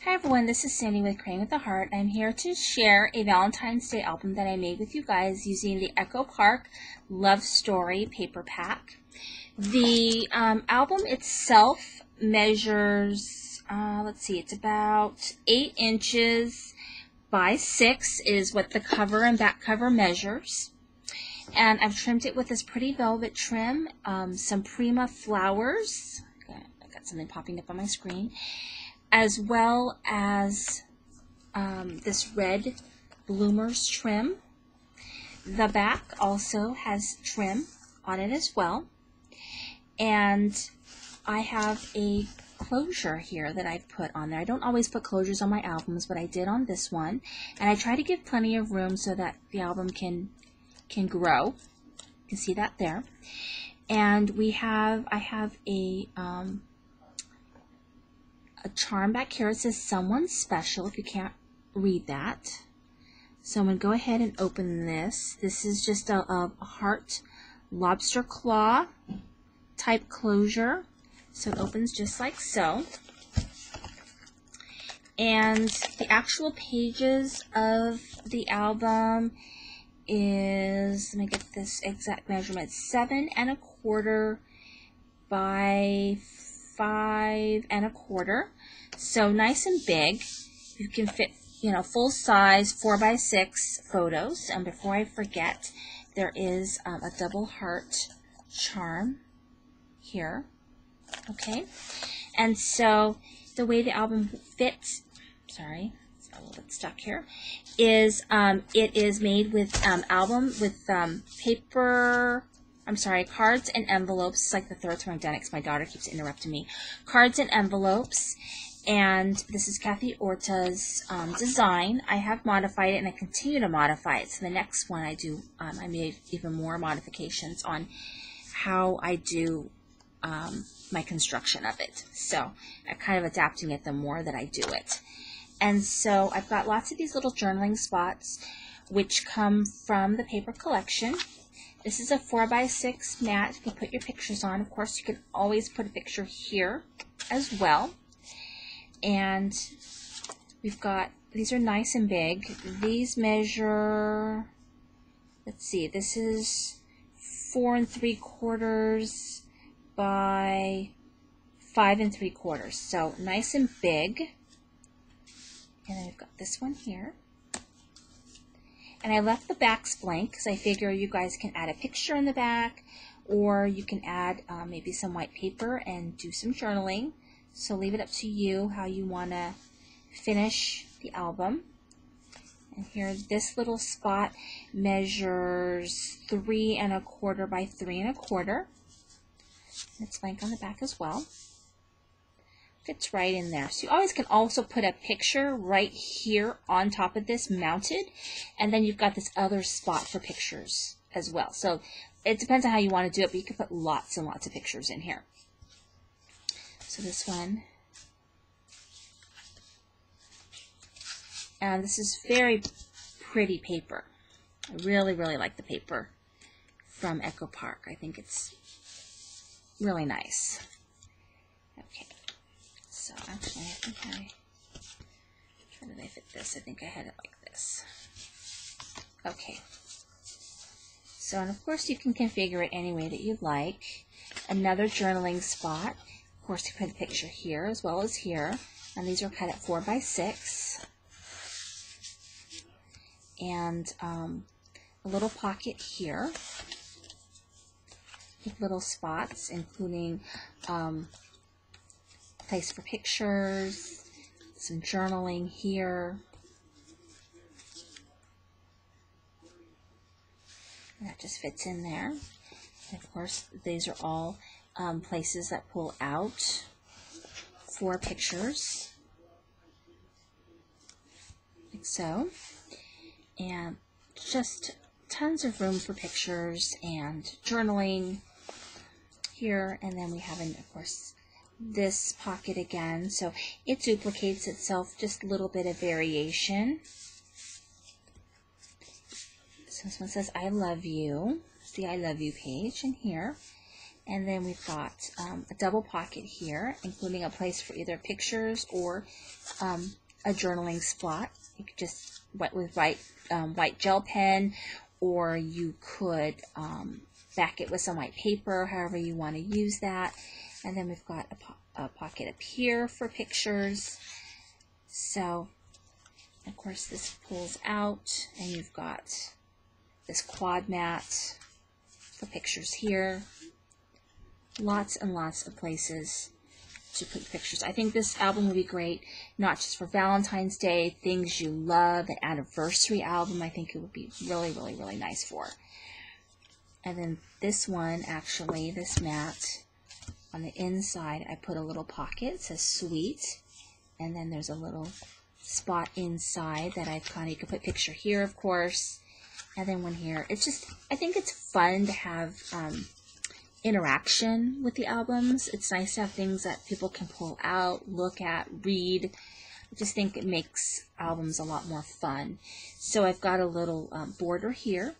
Hi everyone, this is Sandy with Creating with a Heart. I'm here to share a Valentine's Day album that I made with you guys using the Echo Park Love Story paper pack. The album itself measures, it's about 8 inches by 6 is what the cover and back cover measures. And I've trimmed it with this pretty velvet trim, some Prima flowers. Okay, I got something popping up on my screen. As well as this red bloomers trim. The back also has trim on it as well. And I have a closure here that I've put on there. I don't always put closures on my albums, but I did on this one. And I try to give plenty of room so that the album can grow. You can see that there. And I have a charm back here. It says someone special, if you can't read that. So I'm going to go ahead and open this. This is just a heart lobster claw type closure. So it opens just like so. And the actual pages of the album is, let me get this exact measurement, 7 1/4 by 5 1/4. So nice and big. You can fit, full size 4 by 6 photos. And before I forget, there is a double heart charm here. Okay. And so the way the album fits, sorry, it's a little bit stuck here, is it is made with paper. Cards and envelopes. It's like the third time I've done it because my daughter keeps interrupting me. Cards and envelopes. And this is Kathy Orta's design. I have modified it and I continue to modify it. So the next one I do, I made even more modifications on how I do my construction of it. So I'm kind of adapting it the more that I do it. And so I've got lots of these little journaling spots which come from the paper collection. This is a 4 by 6 mat. You can put your pictures on. Of course, you can always put a picture here as well. And we've got, these are nice and big. These measure, let's see, this is 4 3/4 by 5 3/4. So nice and big. And then we've got this one here. And I left the backs blank because I figure you guys can add a picture in the back, or you can add maybe some white paper and do some journaling. So leave it up to you how you want to finish the album. And here, this little spot measures 3 1/4 by 3 1/4. It's blank on the back as well. Fits right in there. So you always can also put a picture right here on top of this mounted, and then you've got this other spot for pictures as well. So it depends on how you want to do it, but you can put lots and lots of pictures in here. So this one, and this is very pretty paper. I really, really like the paper from Echo Park. I think it's really nice. Okay. So actually, I think how did I fit this? I think I had it like this. Okay. So, and of course you can configure it any way that you like. Another journaling spot. Of course, you put a picture here as well as here. And these are cut at 4 by 6. And a little pocket here with little spots, including place for pictures, some journaling here. And that just fits in there. And of course, these are all places that pull out for pictures, like so. And just tons of room for pictures and journaling here. And then we have, of course, this pocket again, so it duplicates itself, just a little bit of variation. So this one says I love you. It's the I love you page in here. And then we've got a double pocket here, including a place for either pictures or a journaling spot. You could just with white gel pen, or you could back it with some white paper, however you want to use that. And then we've got a pocket up here for pictures. So, of course, this pulls out, and you've got this quad mat for pictures here. Lots and lots of places to put pictures. I think this album would be great, not just for Valentine's Day, things you love, an anniversary album, I think it would be really, really, really nice for. And then this one, actually, this mat, on the inside, I put a little pocket. It says sweet. And then there's a little spot inside that I've you could put picture here, of course. And then one here. It's just, I think it's fun to have interaction with the albums. It's nice to have things that people can pull out, look at, read. I just think it makes albums a lot more fun. So I've got a little border here.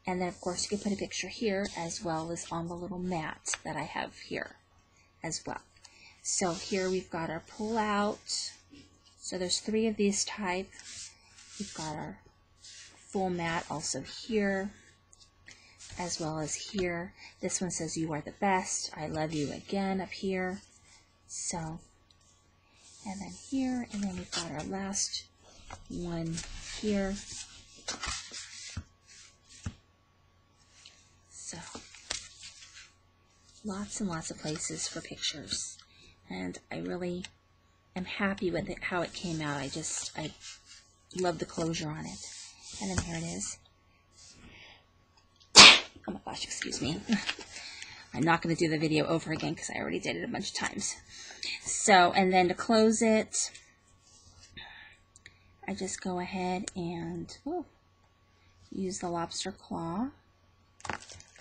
And then, of course, you can put a picture here as well as on the little mat that I have here as well. So here we've got our pull out. So there's 3 of these type. We've got our full mat also here, as well as here. This one says "You are the best. I love you" again up here. So, and then here, and then we've got our last one here. So, lots and lots of places for pictures. And I really am happy with it, how it came out. I love the closure on it. And then here it is. Oh my gosh, excuse me. I'm not going to do the video over again because I already did it a bunch of times. So, and then to close it, I just go ahead and use the lobster claw.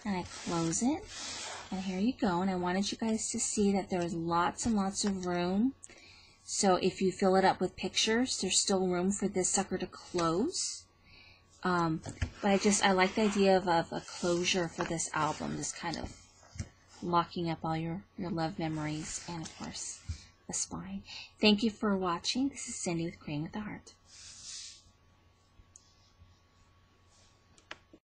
And I close it. And here you go. And I wanted you guys to see that there is lots and lots of room. So if you fill it up with pictures, there's still room for this sucker to close. But I like the idea of a closure for this album, just kind of locking up all your love memories and, of course, the spine. Thank you for watching. This is Cindy with Creating with the Heart.